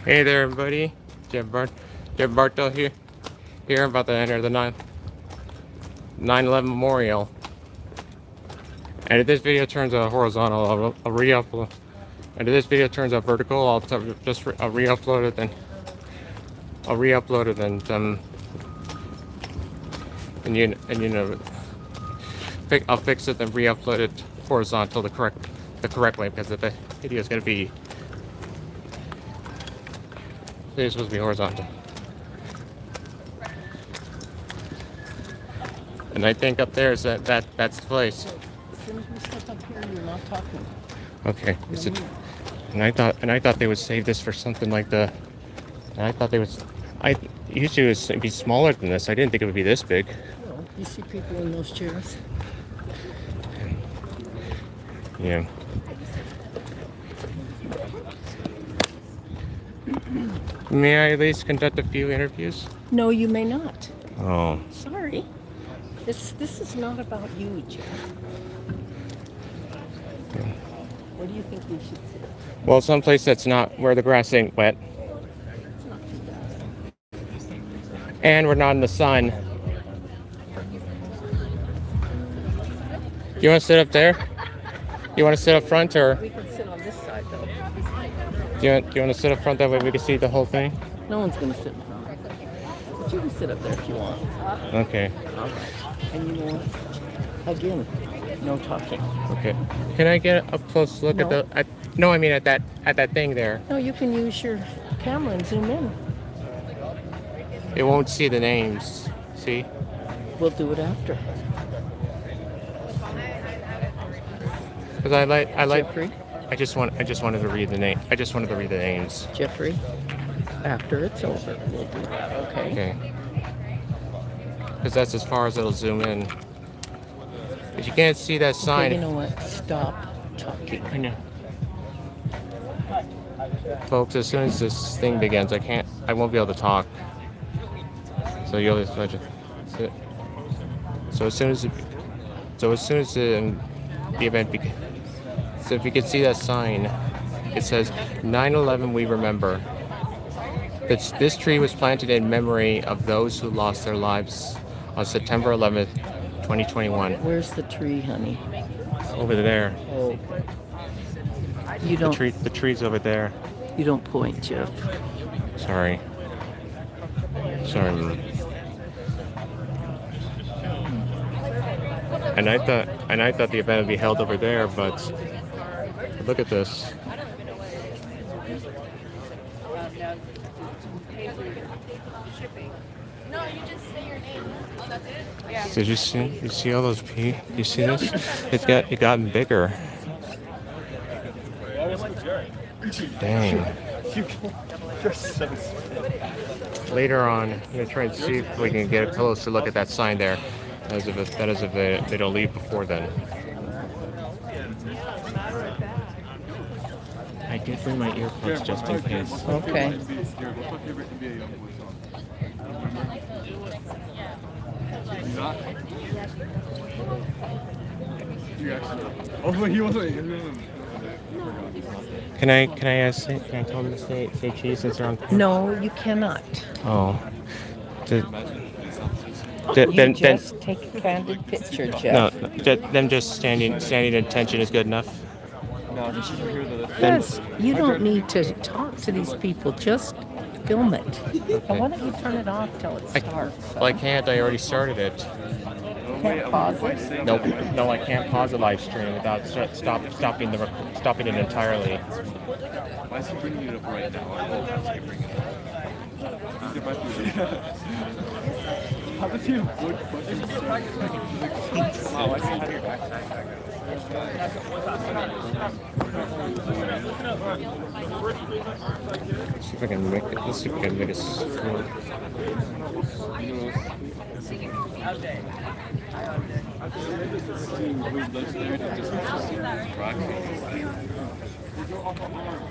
Hey there, everybody. Jeff Bartel here. Here, I'm about to enter the 9/11 memorial. And if this video turns out horizontal, I'll re-upload. And if this video turns out vertical, I'll re-upload it. Then I'll re-upload it, I'll fix it and re-upload it horizontal the correct way, because the video is gonna be. It's supposed to be horizontal. And I think up there is that's the place. As soon as we step up here, you're not talking. Okay. Is it? And I thought they would save this for something like the. And I thought they would. I usually it would be smaller than this. I didn't think it would be this big. Well, you see people in those chairs. Yeah. May I at least conduct a few interviews? No, you may not. Oh. Sorry. This is not about you, Jeff. Yeah. Where do you think we should sit? Well, someplace that's not where the grass ain't wet. It's not too bad. And we're not in the sun. You want to sit up there? You want to sit up front, or We can sit on this side, though. do you want to sit up front, that way we can see the whole thing? No one's going to sit in front. But you can sit up there if you want. Okay. And you know what? Again, no talking. Okay. Can I get a close look No. No, I mean at that thing there. No, you can use your camera and zoom in. It won't see the names. See? We'll do it after. Because I like. Jeffrey? I just wanted to read the name. I just wanted to read the names. Jeffrey, after it's over, we'll do that, okay? Okay. Because that's as far as it'll zoom in. If you can't see that sign. Okay, you know what? Stop talking. I know. Folks, as soon as this thing begins, I won't be able to talk. So you'll just sit. So as soon as the event begins. So if you can see that sign, it says 9/11 we remember. This tree was planted in memory of those who lost their lives on September 11th, 2021. Where's the tree, honey? Over there. Oh. You don't. The tree's over there. You don't point, Jeff. Sorry. And I thought the event would be held over there, but look at this. No, you just say your name. Oh, that's it? Yeah. Did you see all those You see this? It gotten bigger. Dang. Later on, I'm gonna try and see if we can get a closer look at that sign there. That is if they don't leave before then. I did bring my earphones just in case. Okay. Can I tell them to say cheese since they're on? No, you cannot. Oh. You just take a candid picture, Jeff. No, them just standing attention is good enough. Yes, you don't need to talk to these people. Just film it. And why don't you turn it off till it starts? Well, I can't. I already started it. Can't pause it. Nope. No, I can't pause a live stream without stopping it entirely. Why is he bringing it up right now? I don't have to bring it up. How does he avoid questions? Wow, I see how your backpack. Let's see if I can make it. Let's see if I can make it.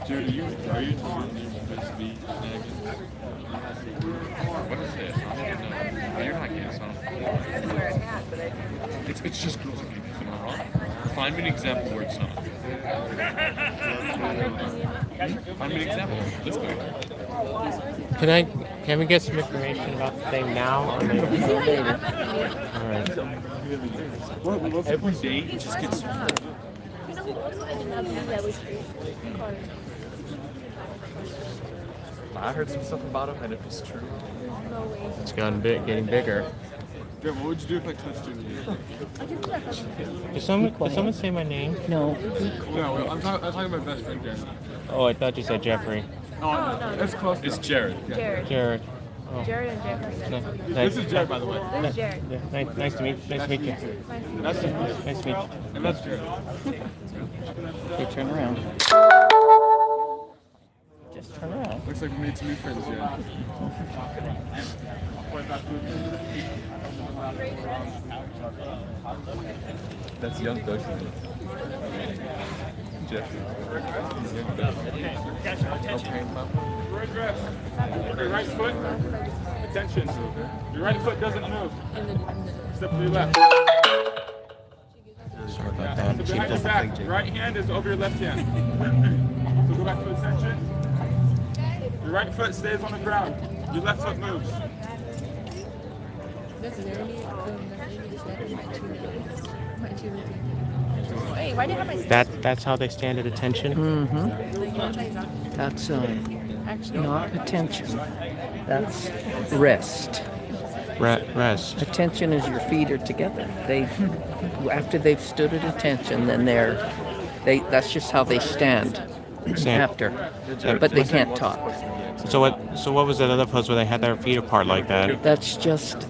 Dude, are you what is this? You're not getting some. It's just girls and people, am I wrong? Find me an example where it's not. Find me an example. Let's go. Can we get some information about the thing now or later? All right. Every day it just gets. You know who also ended up being that was great? Carter. I heard some stuff about him, and if it's true. No way. It's getting bigger. Yeah, what would you do if I touched you? I can do that for you. Did someone say my name? No. No, I'm talking about my best friend, Jared. Oh, I thought you said Jeffrey. Oh, no, it's close. It's Jared. Jared. Jared. Oh. Jared and Jefferson. No, This is Jared, by the way. This is Jared. Yeah, nice to meet you. That's Nice to meet you. and that's Jared. Okay, turn around. Just turn around. Looks like we made some new friends, Jared. That's young Doug. Jeffrey. He's young Doug. Okay, Mom. Your right foot, attention. Your right foot doesn't move. Step to your left. Sorry about that. So behind your back, right hand is over your left hand. So go back to attention. Your right foot stays on the ground. Your left foot moves. Hey, why do you have my That's how they stand at attention. That's not attention. That's rest. Rest. Attention is your feet are together. After they've stood at attention, then that's just how they stand after. But they can't talk. So what was that other pose where they had their feet apart like that? That's just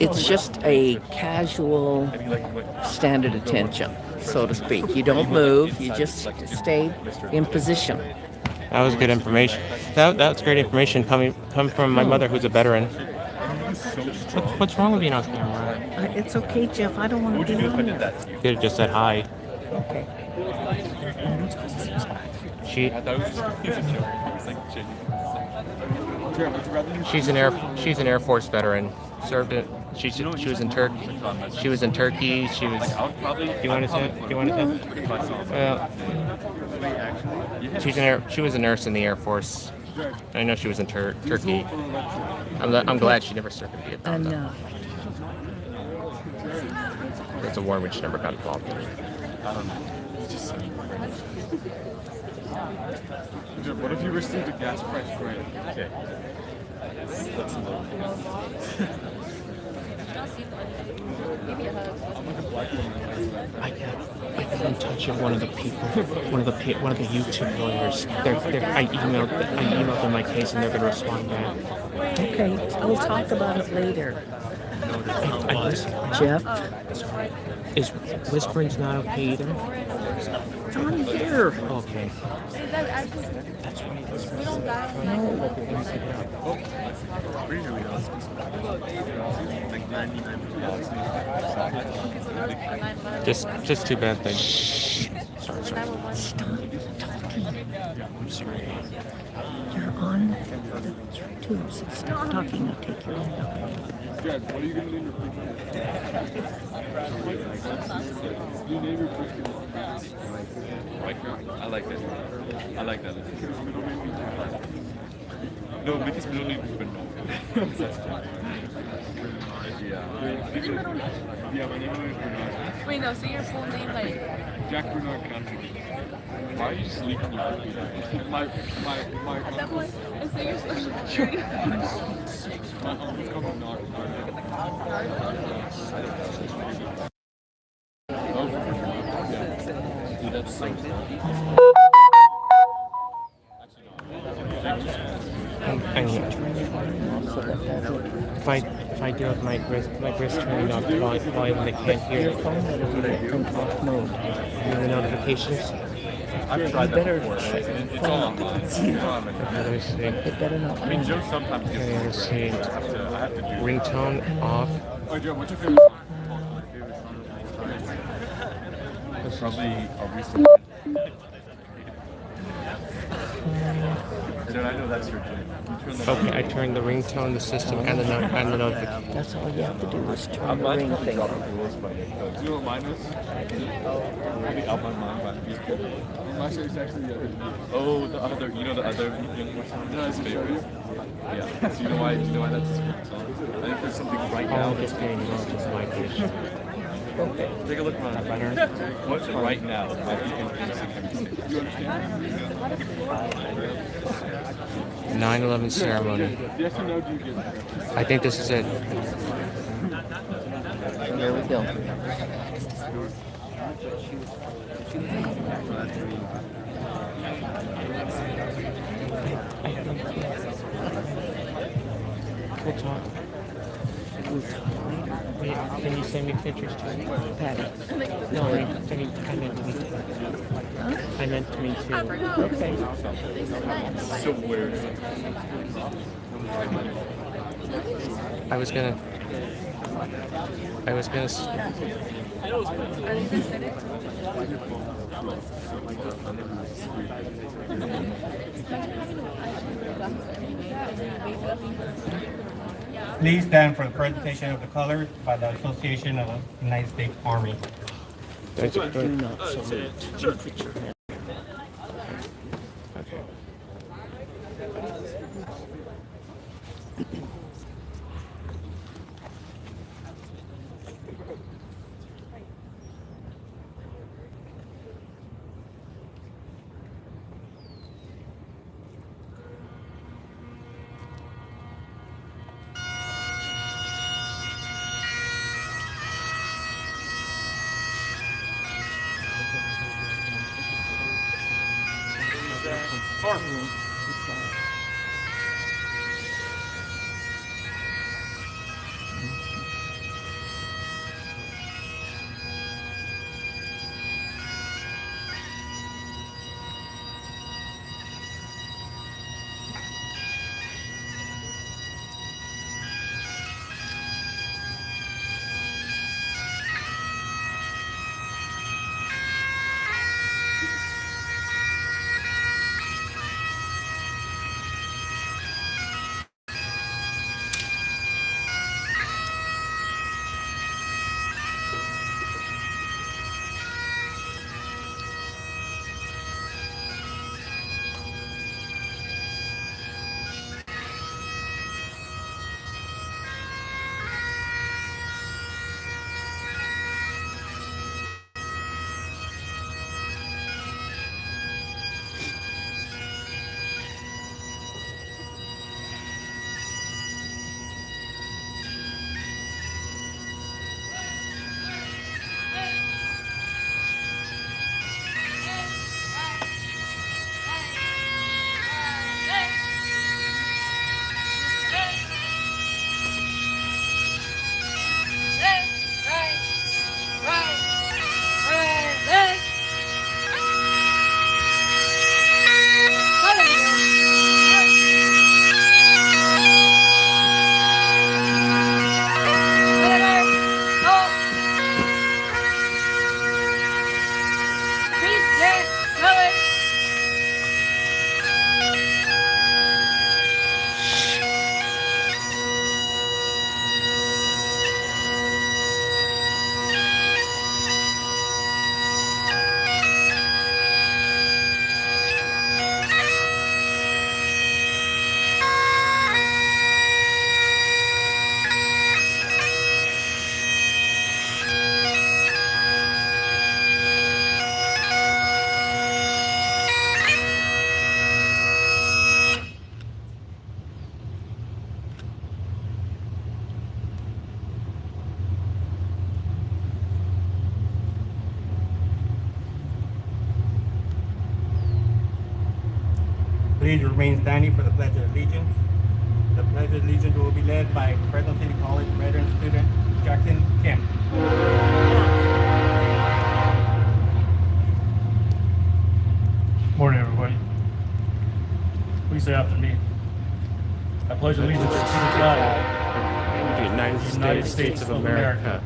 it's just a casual stand at attention, so to speak. You don't move. You just stay in position. That was good information. That's great information coming from my mother, who's a veteran. What's wrong with being on camera? It's okay, Jeff. I don't want to be on there. You could have just said hi. Okay. She's an Air Force veteran. Served it. She was in Turkey. She was in Turkey. She was. Do you want to say? She was a nurse in the Air Force. I know she was in Turkey. I'm glad she never served in Vietnam. Though. It's a war which never got involved in. What if you received a gas price grant? Okay. I got in touch with one of the YouTube lawyers. I emailed them my case and they're going to respond back. Okay, we'll talk about it later. Jeff? Is whispering's not okay either? It's on here. Okay. That's right. Just too bad they. Sorry. Stop talking. I'm sorry. You're on the tubes. Stop talking. I'll take your hand up. Jared, what are you going to name your picture? You name your picture. I like that. I like that. No, because middle name is Bernard. Yeah, my name is Bernard. Wait, no, say your full name, like. Jack Bernard Country. Why are you sleeping? My. That one? And say your social security. My uncle's called Bernard. Dude, that's so sad. If I do have my wrist turning off volume, they can't hear Your phone will be in off mode. the notifications. I've tried that better before. check It's your all phone. online. Let me see. It better not I mean, Joe sometimes gets Okay, let's see. I have to do Ringtone off. Oh, Joe, what's your favorite song? Probably Are We Still Dude, I know that's your jam. Okay, I turned the ringtone, the system, and the notification. That's all you have to do is turn the ring thing on. Do you know what mine is? Maybe Out My Mind by My shirt's actually the other. Oh, the other, you know the other young person? That's his favorite. Yeah. Do you know why? Do you know why that's his favorite song? I think there's something right now. All just getting just like this. Okay. Take a look on what's right now. I think I'm You understand? 9/11 ceremony. Yes or no? Do you get it? I think this is it. There we go. We'll talk. Wait, can you send me pictures too? Patty. No, I meant to me. I meant to me too. Okay. so weird. I was gonna. Please stand for the presentation of the colors by the Association of the United States Army. Do not salute. Okay. Please remain standing for the Pledge of Allegiance. The Pledge of Allegiance will be led by Fresno City College veteran student Jackson Kim. Morning, everybody. Please say after me. I pledge allegiance to the flag The United States of America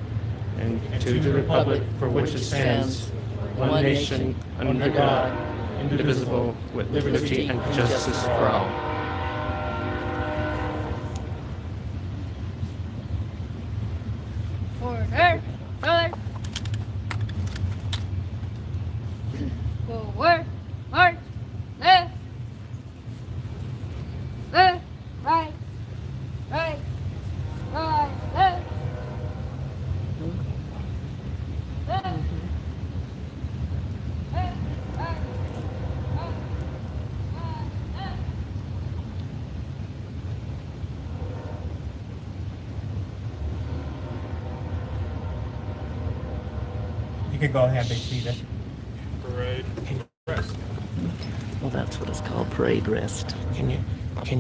and to the republic for which it stands, one nation, under God, indivisible, with liberty and justice for all. Forward, march, left, left, right, right, right, left, left, left, right, right, right, left. You can go ahead and be seated. Parade. Rest. Well, that's what it's called, parade rest. Can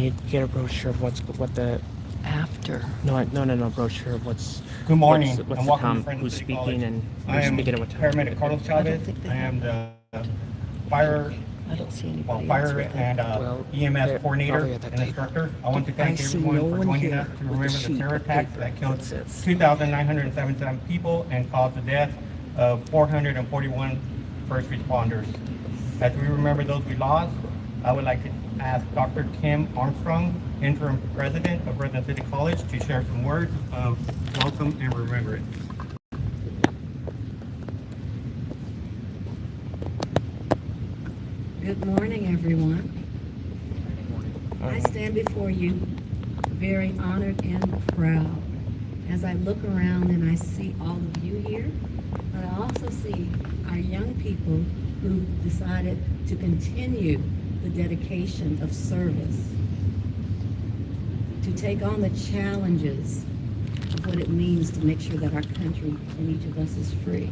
you get a brochure of what the After. no brochure of what's Good morning what's and the welcome to time, Fresno who's City speaking College. and I who's am speaking at what time. Paramedic Carlos Chavez. think they I am have the fire I don't see anybody well, else fire with it. and Well, EMS they're coordinator probably at that and table. instructor. I want to thank I see everyone no for one joining here us to with the remember the sheet terror of attacks paper that killed that says- 2,977 people and caused the death of 441 first responders. As we remember those we lost, I would like to ask Dr. Tim Armstrong, interim president of Weldon City College, to share some words of welcome and remembrance. Good morning, everyone. I stand before you very honored and proud as I look around and I see all of you here, but I also see our young people who decided to continue the dedication of service, to take on the challenges of what it means to make sure that our country and each of us is free.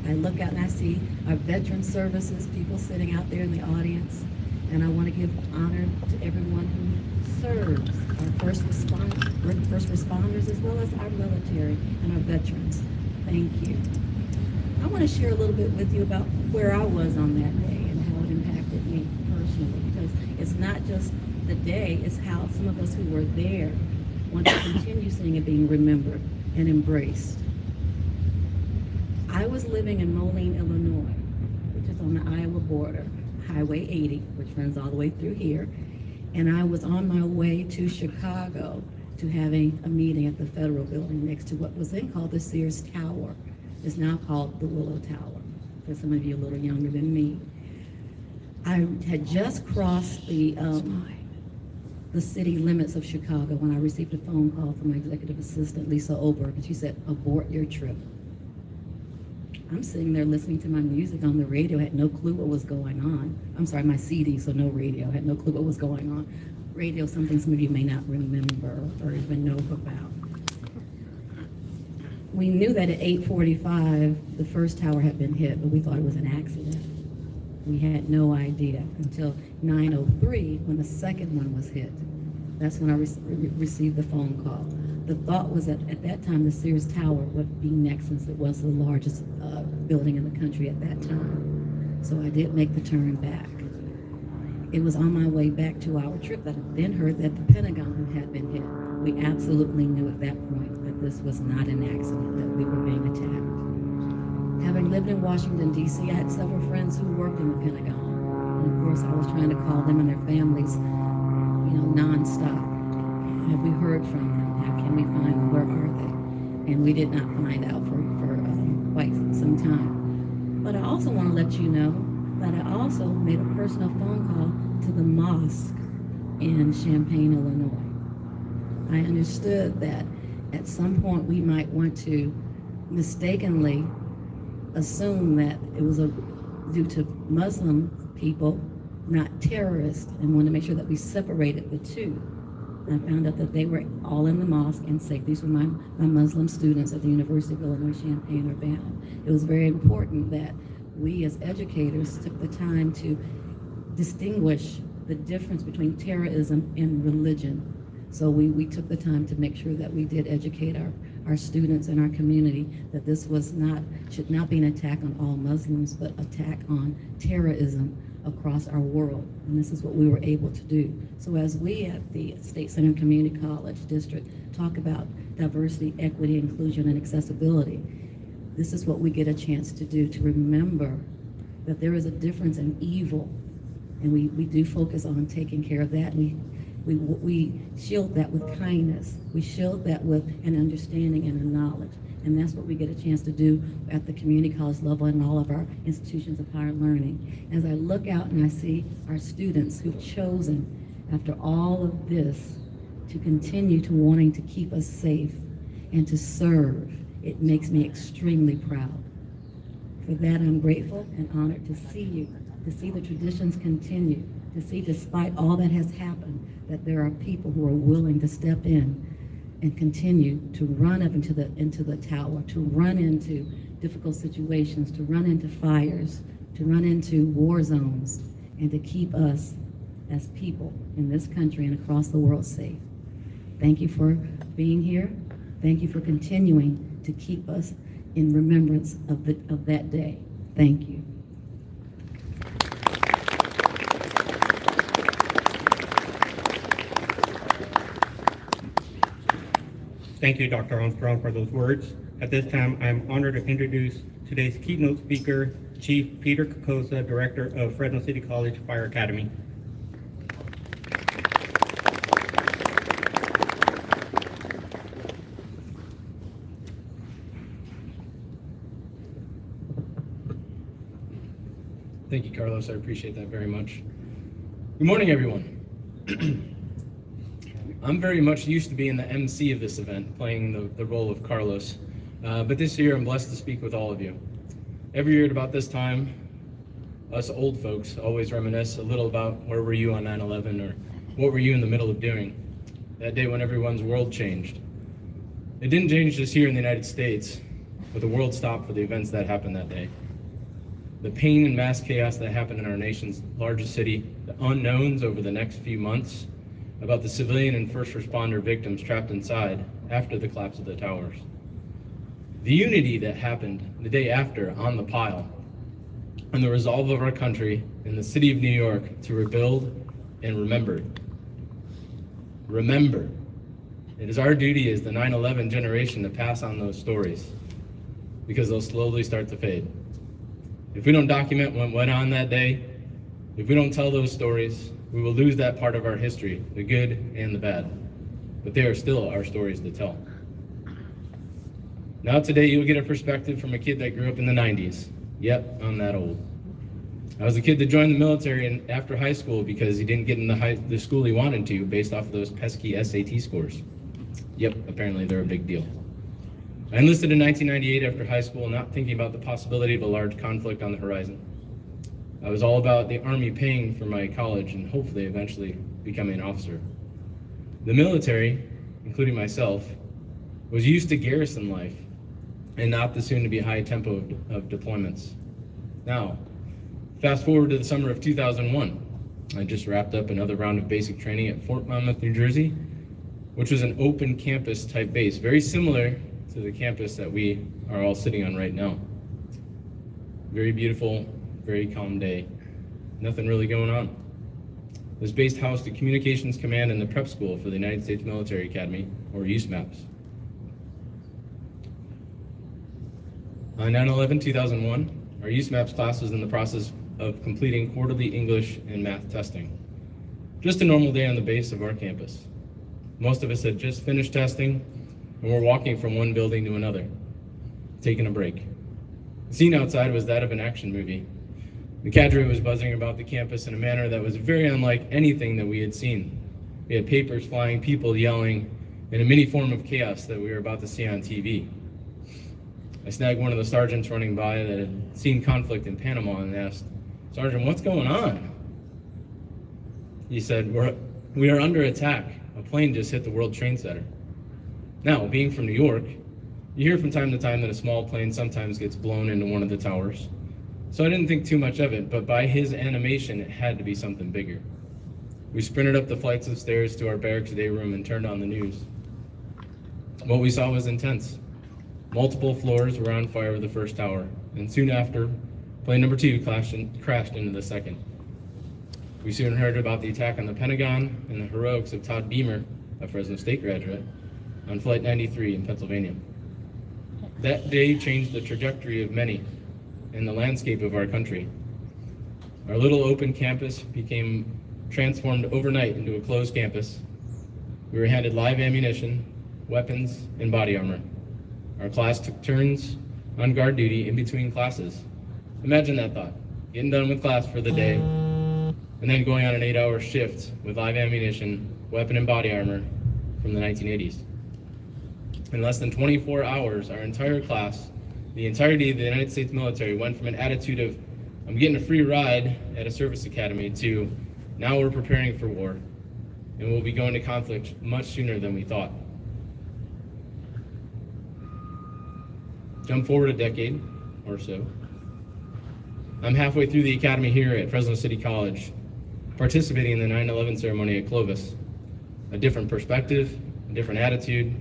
I look out and I see our veteran services, people sitting out there in the audience, and I want to give honor to everyone who serves, our first responders as well as our military and our veterans. Thank you. I want to share a little bit with you about where I was on that day and how it impacted me personally, because it's not just the day, it's how some of us who were there want to continue seeing it being remembered and embraced. I was living in Moline, Illinois, which is on the Iowa border, Highway 80, which runs all the way through here. And I was on my way to Chicago to having a meeting at the Federal Building next to what was then called the Sears Tower. It's now called the Willow Tower, for some of you a little younger than me. I had just crossed the city limits of Chicago when I received a phone call from my executive assistant, Lisa Oberg, and she said, abort your trip. I'm sitting there listening to my music on the radio, had no clue what was going on. I'm sorry, my CD, so no radio, had no clue what was going on. Radio, something some of you may not remember or even know about. We knew that at 8:45, the first tower had been hit, but we thought it was an accident. We had no idea until 9:03 when the second one was hit. That's when I received the phone call. The thought was that at that time the Sears Tower would be next, since it was the largest building in the country at that time. So I did make the turn back. It was on my way back to our trip that I then heard that the Pentagon had been hit. We absolutely knew at that point that this was not an accident, that we were being attacked. Having lived in Washington, D.C., I had several friends who worked in the Pentagon. And of course, I was trying to call them and their families, nonstop. Have we heard from them? How can we find them? Where are they? And we did not find out for quite some time. But I also want to let you know that I also made a personal phone call to the mosque in Champaign, Illinois. I understood that at some point we might want to mistakenly assume that it was due to Muslim people, not terrorists, and want to make sure that we separated the two. I found out that they were all in the mosque and safe. These were my Muslim students at the University of Illinois Champaign-Urbana. It was very important that we as educators took the time to distinguish the difference between terrorism and religion. So we took the time to make sure that we did educate our students and our community that this should not be an attack on all Muslims, but attack on terrorism across our world. And this is what we were able to do. So as we at the State Center Community College District talk about diversity, equity, inclusion, and accessibility, this is what we get a chance to do, to remember that there is a difference in evil. And we do focus on taking care of that. We shield that with kindness. We shield that with an understanding and a knowledge. And that's what we get a chance to do at the community college level and all of our institutions of higher learning. As I look out and I see our students who've chosen, after all of this, to continue to wanting to keep us safe and to serve, it makes me extremely proud. For that, I'm grateful and honored to see you, to see the traditions continue, to see, despite all that has happened, that there are people who are willing to step in and continue to run up into the tower, to run into difficult situations, to run into fires, to run into war zones, and to keep us as people in this country and across the world safe. Thank you for being here. Thank you for continuing to keep us in remembrance of that day. Thank you. Thank you, Dr. Armstrong, for those words. At this time, I am honored to introduce today's keynote speaker, Chief Peter Cacossa, Director of Fresno City College Fire Academy. Thank you, Carlos. I appreciate that very much. Good morning, everyone. I'm very much used to being the MC of this event, playing the role of Carlos. But this year, I'm blessed to speak with all of you. Every year at about this time, us old folks always reminisce a little about where were you on 9/11 or what were you in the middle of doing that day when everyone's world changed. It didn't change just here in the United States, but the world stopped for the events that happened that day. The pain and mass chaos that happened in our nation's largest city, the unknowns over the next few months about the civilian and first responder victims trapped inside after the collapse of the towers. The unity that happened the day after on the pile, and the resolve of our country and the city of New York to rebuild and remember. Remember. It is our duty as the 9/11 generation to pass on those stories, because they'll slowly start to fade. If we don't document what went on that day, if we don't tell those stories, we will lose that part of our history, the good and the bad. But they are still our stories to tell. Now today you'll get a perspective from a kid that grew up in the 90s. Yep, I'm that old. I was a kid that joined the military after high school because he didn't get in the school he wanted to based off of those pesky SAT scores. Yep, apparently they're a big deal. I enlisted in 1998 after high school, not thinking about the possibility of a large conflict on the horizon. I was all about the Army paying for my college and hopefully eventually becoming an officer. The military, including myself, was used to garrison life and not the soon-to-be high tempo of deployments. Now, fast forward to the summer of 2001. I just wrapped up another round of basic training at Fort Monmouth, New Jersey, which was an open campus type base, very similar to the campus that we are all sitting on right now. Very beautiful, very calm day. Nothing really going on. This base housed the Communications Command and the Prep School for the United States Military Academy, or USMAPS. On 9/11/2001, our USMAPS class was in the process of completing quarterly English and math testing. Just a normal day on the base of our campus. Most of us had just finished testing, and we're walking from one building to another, taking a break. The scene outside was that of an action movie. The cadre was buzzing about the campus in a manner that was very unlike anything that we had seen. We had papers flying, people yelling, and a mini form of chaos that we were about to see on TV. I snagged one of the sergeants running by that had seen conflict in Panama and asked, "Sergeant, what's going on?" He said, we are under attack. A plane just hit the World Trade Center. Now, being from New York, you hear from time to time that a small plane sometimes gets blown into one of the towers. So I didn't think too much of it, but by his animation, it had to be something bigger. We sprinted up the flights of stairs to our barracks day room and turned on the news. What we saw was intense. Multiple floors were on fire with the first tower, and soon after, plane number 2 crashed into the second. We soon heard about the attack on the Pentagon and the heroics of Todd Beamer, a Fresno State graduate, on Flight 93 in Pennsylvania. That day changed the trajectory of many and the landscape of our country. Our little open campus became transformed overnight into a closed campus. We were handed live ammunition, weapons, and body armor. Our class took turns on guard duty in between classes. Imagine that thought, getting done with class for the day, and then going on an 8-hour shift with live ammunition, weapon and body armor from the 1980s. In less than 24 hours, our entire class, the entirety of the United States military, went from an attitude of, I'm getting a free ride at a service academy, to now we're preparing for war, and we'll be going to conflict much sooner than we thought. Jump forward a decade or so. I'm halfway through the academy here at Fresno City College, participating in the 9/11 ceremony at Clovis. A different perspective, a different attitude,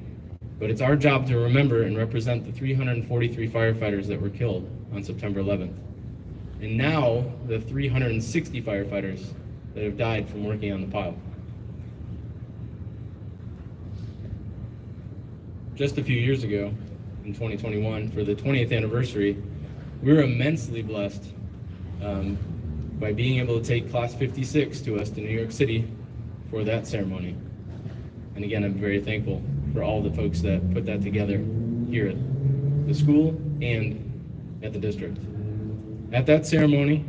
but it's our job to remember and represent the 343 firefighters that were killed on September 11th. And now the 360 firefighters that have died from working on the pile. Just a few years ago, in 2021, for the 20th anniversary, we were immensely blessed by being able to take Class 56 to us to New York City for that ceremony. And again, I'm very thankful for all the folks that put that together here at the school and at the district. At that ceremony,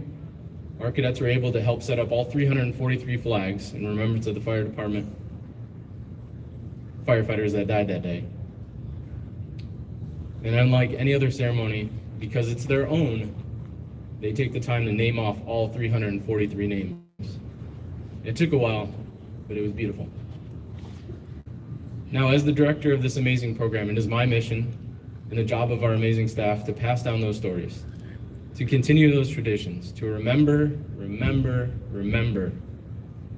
our cadets were able to help set up all 343 flags in remembrance of the fire department firefighters that died that day. And unlike any other ceremony, because it's their own, they take the time to name off all 343 names. It took a while, but it was beautiful. Now, as the director of this amazing program, it is my mission and the job of our amazing staff to pass down those stories, to continue those traditions, to remember, remember, remember.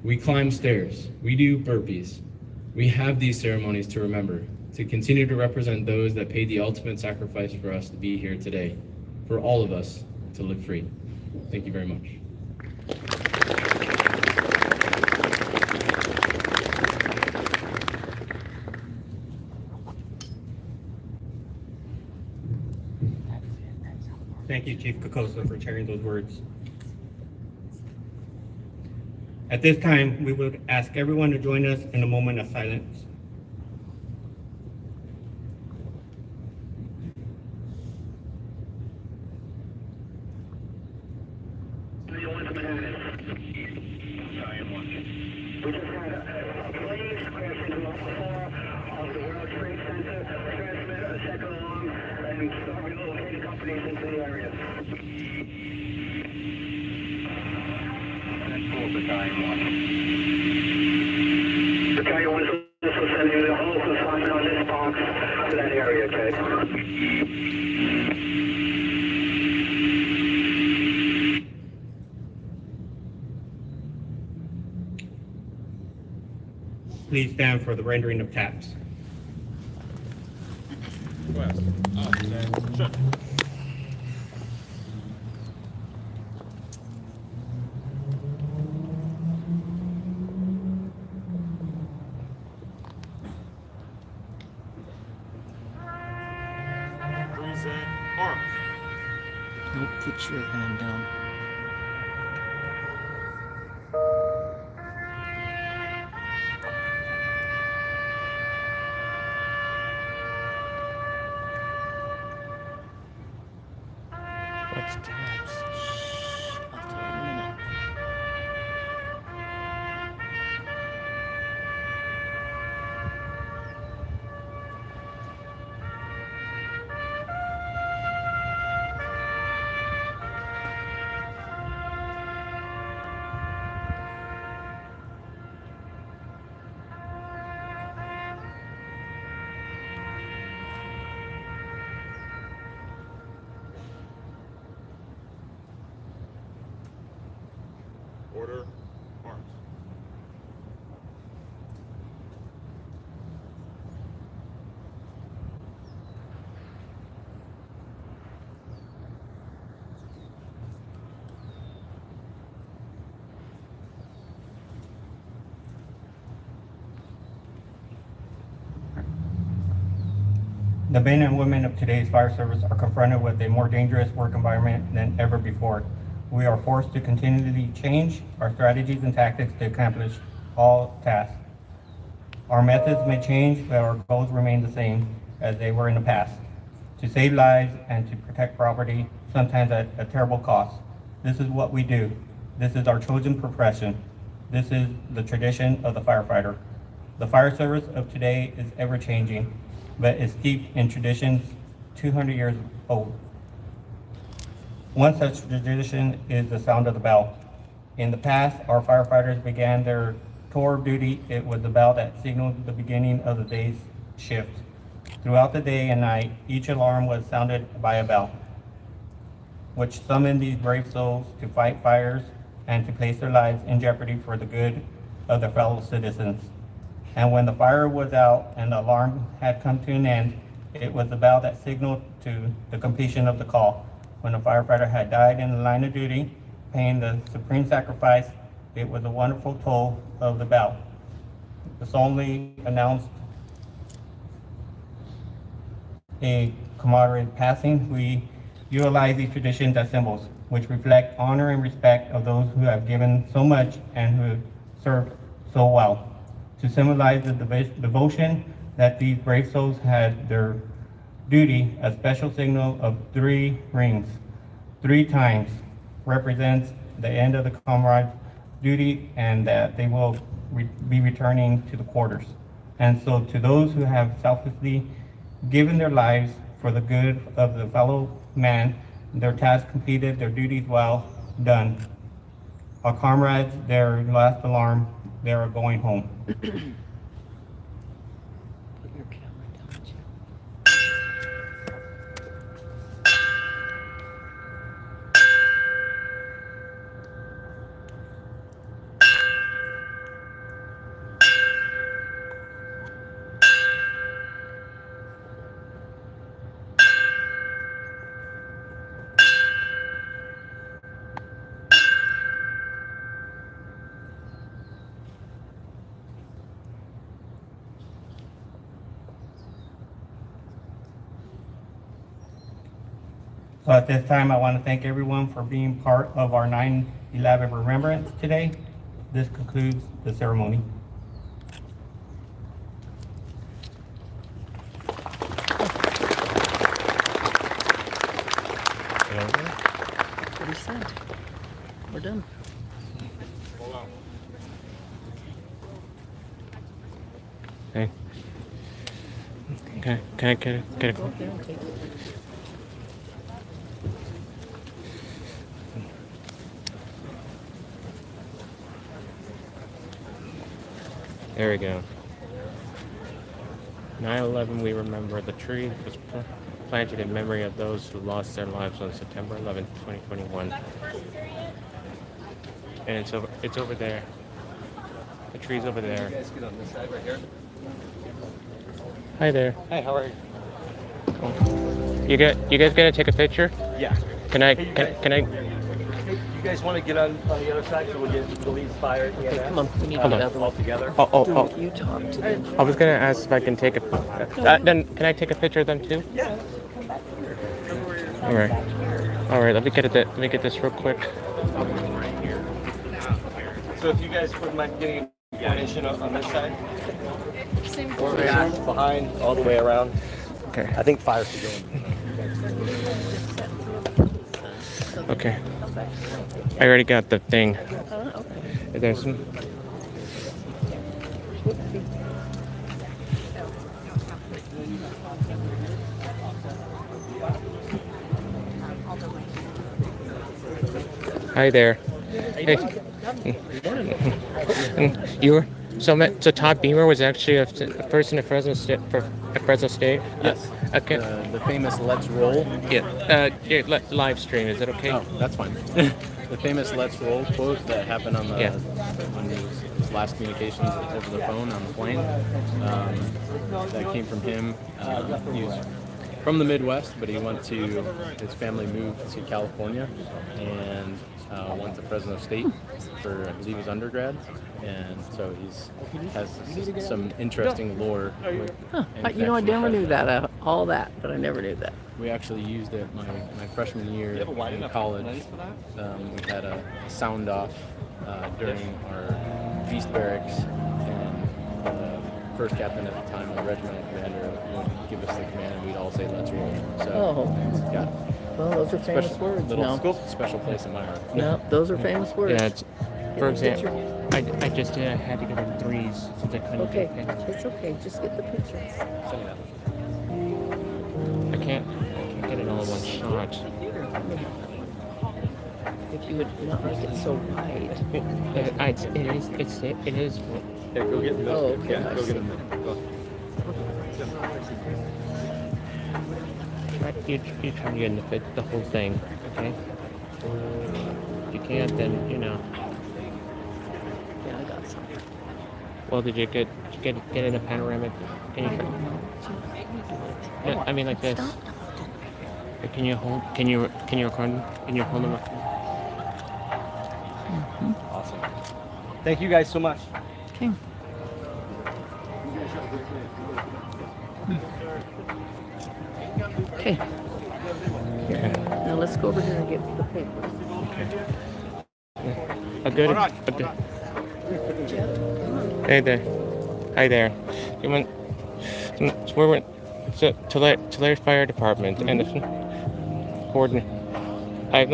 We climb stairs, we do burpees. We have these ceremonies to remember, to continue to represent those that paid the ultimate sacrifice for us to be here today, for all of us to live free. Thank you very much. Thank you, Chief Cacossa, for sharing those words. At this time, we would ask everyone to join us in a moment of silence. We just had a plane crash into the floor of the World Trade Center, transmit a second alarm, and start relocating companies into the area. That's 4 Battalion 1. Battalion 1 is also sending the whole consignment on this box to that area, okay? Please stand for the rendering of taps. West. Sure. Freeze in. Arms. Don't put your hand down. What's taps? I'll tell you in a minute. Order. Arms. The men and women of today's fire service are confronted with a more dangerous work environment than ever before. We are forced to continually change our strategies and tactics to accomplish all tasks. Our methods may change, but our goals remain the same as they were in the past. to save lives and to protect property, sometimes at a terrible cost. This is what we do. This is our chosen profession. This is the tradition of the firefighter. The fire service of today is ever-changing, but is steeped in traditions 200 years old. One such tradition is the sound of the bell. In the past, our firefighters began their tour of duty. It was the bell that signaled the beginning of the day's shift. Throughout the day and night, each alarm was sounded by a bell, which summoned these brave souls to fight fires and to place their lives in jeopardy for the good of their fellow citizens. And when the fire was out and the alarm had come to an end, it was the bell that signaled to the completion of the call. When a firefighter had died in the line of duty, paying the supreme sacrifice, it was a wonderful toll of the bell. The solemnly announced a commemorate passing. We utilize these traditions as symbols, which reflect honor and respect of those who have given so much and who served so well. To symbolize the devotion that these brave souls had their duty, a special signal of 3 rings, 3 times, represents the end of the comrade's duty and that they will be returning to the quarters. And so to those who have selflessly given their lives for the good of the fellow man, their task completed, their duties well done. Our comrades, their last alarm, they are going home. Put your camera down, Jim. So at this time, I want to thank everyone for being part of our 9/11 remembrance today. This concludes the ceremony. That's what he said. We're done. Hey. Can I get a Go there and take it. There we go. 9/11, we remember. The tree was planted in memory of those who lost their lives on September 11, 2021. And it's over there. The tree's over there. You guys get on this side right here. Hi there. Hey, how are you? You guys gonna take a picture? Yeah. Can I? Hey, you Can I? You guys want to get on the other side so we'll get the lead fire? Okay, come on. We need to Come get on. out All together? Oh. You talk to them. I was gonna ask if I can take a. Then can I take a picture of them too? Yeah. All right. Let me get it. Let me get this real quick. So if you guys wouldn't mind getting a coordination on this side? Or back, behind, all the way around. Okay. I think fire should go in. Okay. I already got the thing. Okay. There's some. Hi there. Hey. You were so Todd Beamer was actually a person at Fresno State. Yes. Okay. The famous "Let's Roll." Live stream. Is it okay? Oh, that's fine. The famous "Let's Roll" quote that happened on the on his last communications over the phone on the plane. That came from him. He was from the Midwest, but he went to his family moved to California and went to Fresno State for I believe his undergrad. And so has some interesting lore. Huh. You know, I never knew that. All that, but I never knew that. We actually used it my freshman year in college. We had a sound off during our Beast Barracks, and the first captain at the time, the regimental commander, would give us the command, and we'd all say, "Let's roll." So, yeah. Well, those are famous words. Special place in my heart. No, those are famous words. Yeah, it's, for example, I just I had to get in threes since I couldn't Okay, get pictures. it's okay. Just get the pictures. I can't get it all in one shot. If you would not make it so wide. It is. Yeah, go get those. Oh, okay. Yeah, go get them. Go. You try to get in the whole thing, okay? If you can't, then Yeah, I got some. Well, did you get in a panoramic? Can you try? Yeah, I mean like this. Can you hold? Can you record? Can you hold them? Awesome. Thank you guys so much. Okay. Okay. Here. Now let's go over here and get the papers. A good. Hey there. Hi there. You went. So we went to Tulare Fire Department and the coordinate. I'm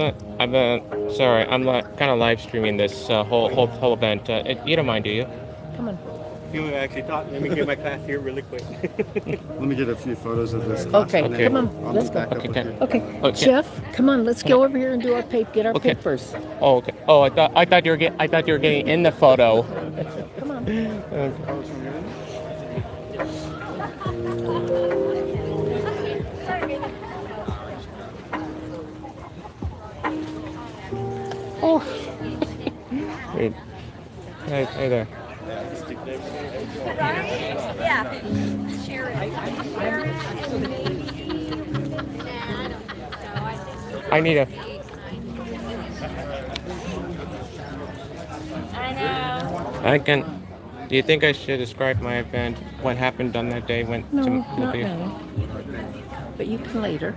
sorry. I'm not kind of live streaming this whole event. You don't mind, do you? Come on. You actually thought, let me get my class here really quick. Let me get a few photos of this. Okay, come on, let's go. Okay, Jeff, come on, let's go over here and do our get our papers. Oh, okay. Oh, I thought you were getting in the photo. Come on. Oh. Hey there. Yeah. Share it. I need a. I know. I can. Do you think I should describe my event? What happened on that day? No, not now. But you can later.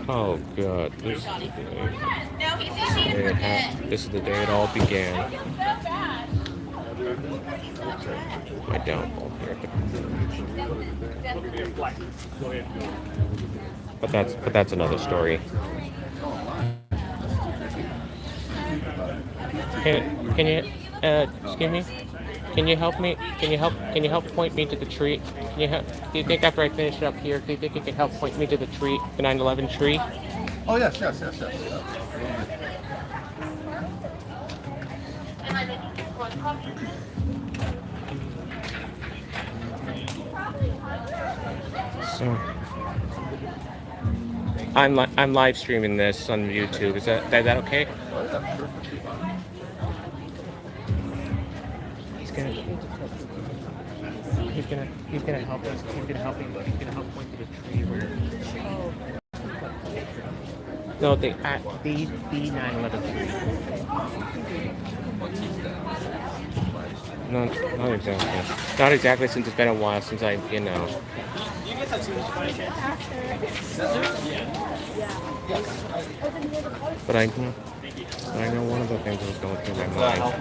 Oh God! This is the day it all began. My downfall here. But that's another story. Can you excuse me? Can you help me? Can you help point me to the tree? Do you think after I finish up here, do you think you can help point me to the tree, the 9/11 tree? Oh yes. So I'm live streaming this on YouTube. Is that okay? He's gonna help us. He's gonna help point to the tree where. No, the 9/11 tree. No, not exactly. Not exactly, since it's been a while since I. You guys have seen this by chance? But I know one of the things that was going through my mind.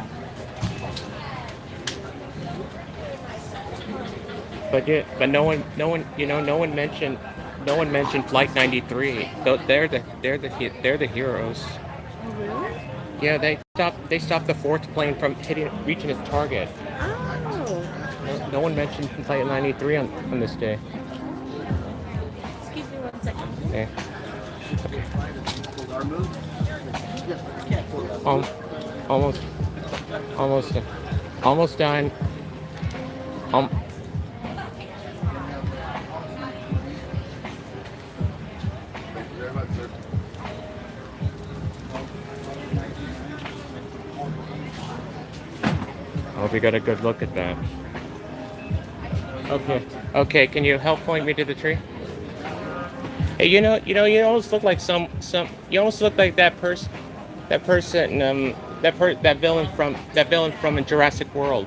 But no one mentioned Flight 93. They're the heroes. Oh, really? Yeah, they stopped the fourth plane from reaching its target. Oh. No one mentioned Flight 93 on this day. Excuse me 1 second. Okay. Almost done. I hope you got a good look at that. Okay. Can you help point me to the tree? Hey, you almost look like you almost look like that villain from Jurassic World.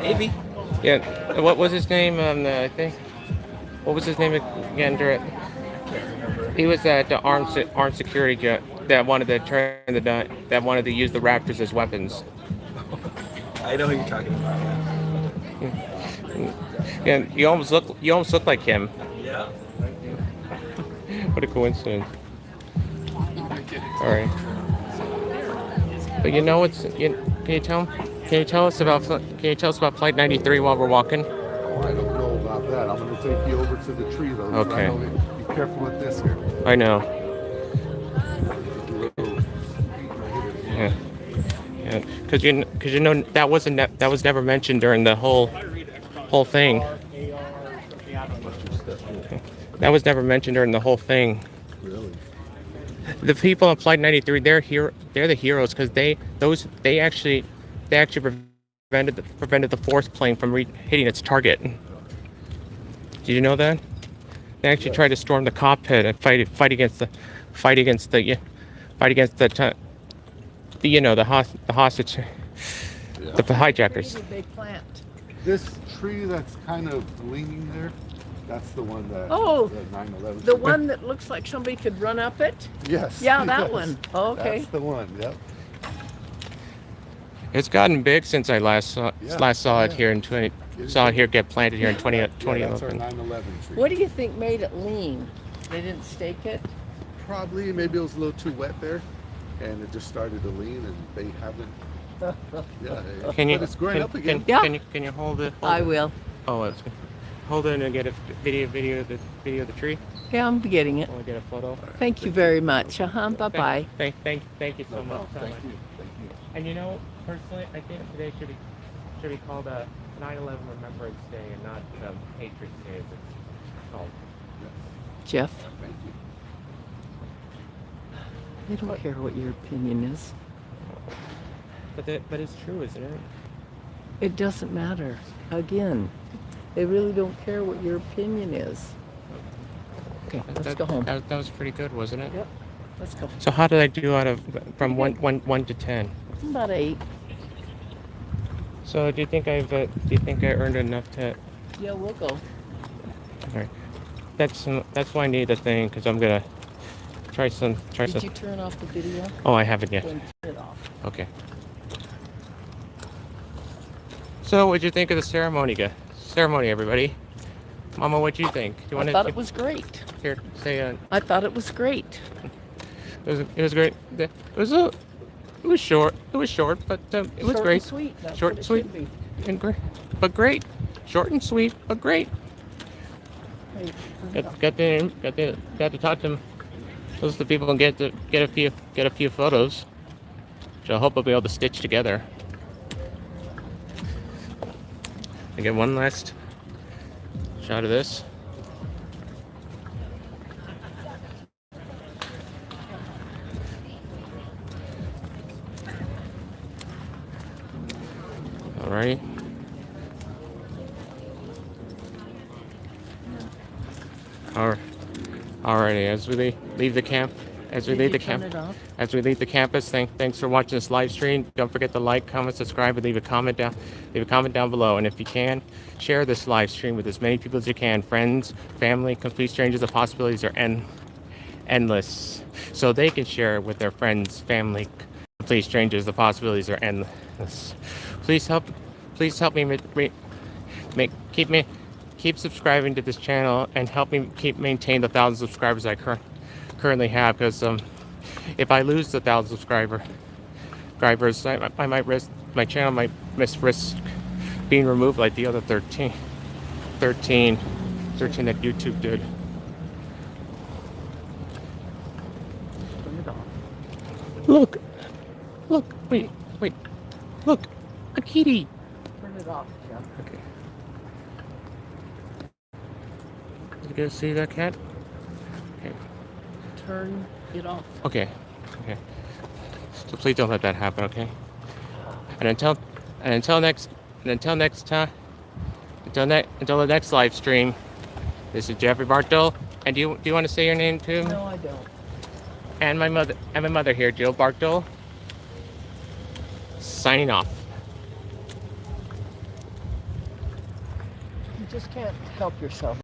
Maybe. Yeah. What was his name? I think. what was his name again? He was at the armed security jet that wanted to turn that wanted to use the Raptors as weapons. I know who you're talking about. Yeah, you almost look like him. Yeah. What a coincidence. All right. But you know what's can you tell us about Flight 93 while we're walking? Oh, I don't know about that. I'm going to take you over to the tree, though. Okay. Be careful with this here. I know. Yeah. Yeah. Because you know that was never mentioned during the whole thing. That was never mentioned during the whole thing. Really? The people on Flight 93, they're the heroes because they actually prevented the fourth plane from hitting its target. Did you know that? They actually tried to storm the cockpit and fight against the hostage, the hijackers. They plant. This tree that's kind of leaning there, that's the one that. Oh, the 9/11. the one that looks like somebody could run up it? Yes. Yeah, that yes. one. Oh, okay. That's the one. Yep. It's gotten big since I last saw it here in get planted here in 2011. That's our 9/11 tree. What do you think made it lean? They didn't stake it? Probably, maybe it was a little too wet there, and it just started to lean, and they haven't. Yeah. Can you? But it's growing up again. Can you hold it? I will. Oh, it's good. Hold it and get a video of the tree. Yeah, I'm getting it. I want to get a photo. Thank you very much. Bye-bye. Thank you so much. Thank you. And you know, personally, I think today should be called a 9/11 Remembrance Day and not Patriots Day, as it's called. Jeff? They don't care what your opinion is. But it's true, isn't it? It doesn't matter. Again, they really don't care what your opinion is. Okay, let's go home. That was pretty good, wasn't it? Yep. Let's go. So how did I do from 1 to 10? About 8. So do you think I earned enough to? Yeah, we'll go. All right. That's why I need the thing because I'm gonna try some. Did you turn off the video? Oh, I haven't yet. Then turn it off. Okay. So what'd you think of the ceremony, everybody? Mama, what'd you think? I thought it was great. Here, say. I thought it was great. It was great. It was short. It was short, but it was Short great. and sweet. That's Short what and it sweet, should be. and great, but great. Short and sweet, but great. Hey, Got to talk to those are the people and get a few photos, which I hope I'll be able to stitch together. I get one last shot of this. Alrighty. Alrighty. As we leave the campus, thanks for watching this live stream. Don't forget to like, comment, subscribe, and leave a comment down below. And if you can, share this live stream with as many people as you can. Friends, family, complete strangers. The possibilities are endless. So they can share it with their friends, family, complete strangers. The possibilities are endless. Please help me keep subscribing to this channel and help me keep maintain the 1,000 subscribers I currently have, because if I lose the 1,000 subscribers, I might risk my channel might risk being removed like the other 13 that YouTube did. Look, wait, look, a kitty. Turn it off, Jeff. Okay. Did you guys see that cat? Okay. Turn it off. Okay. So please don't let that happen, okay? And until the next live stream, this is Jeffrey Bartol. And do you want to say your name too? No, I don't. And my mother here, Jill Bartol. Signing off. You just can't help yourself.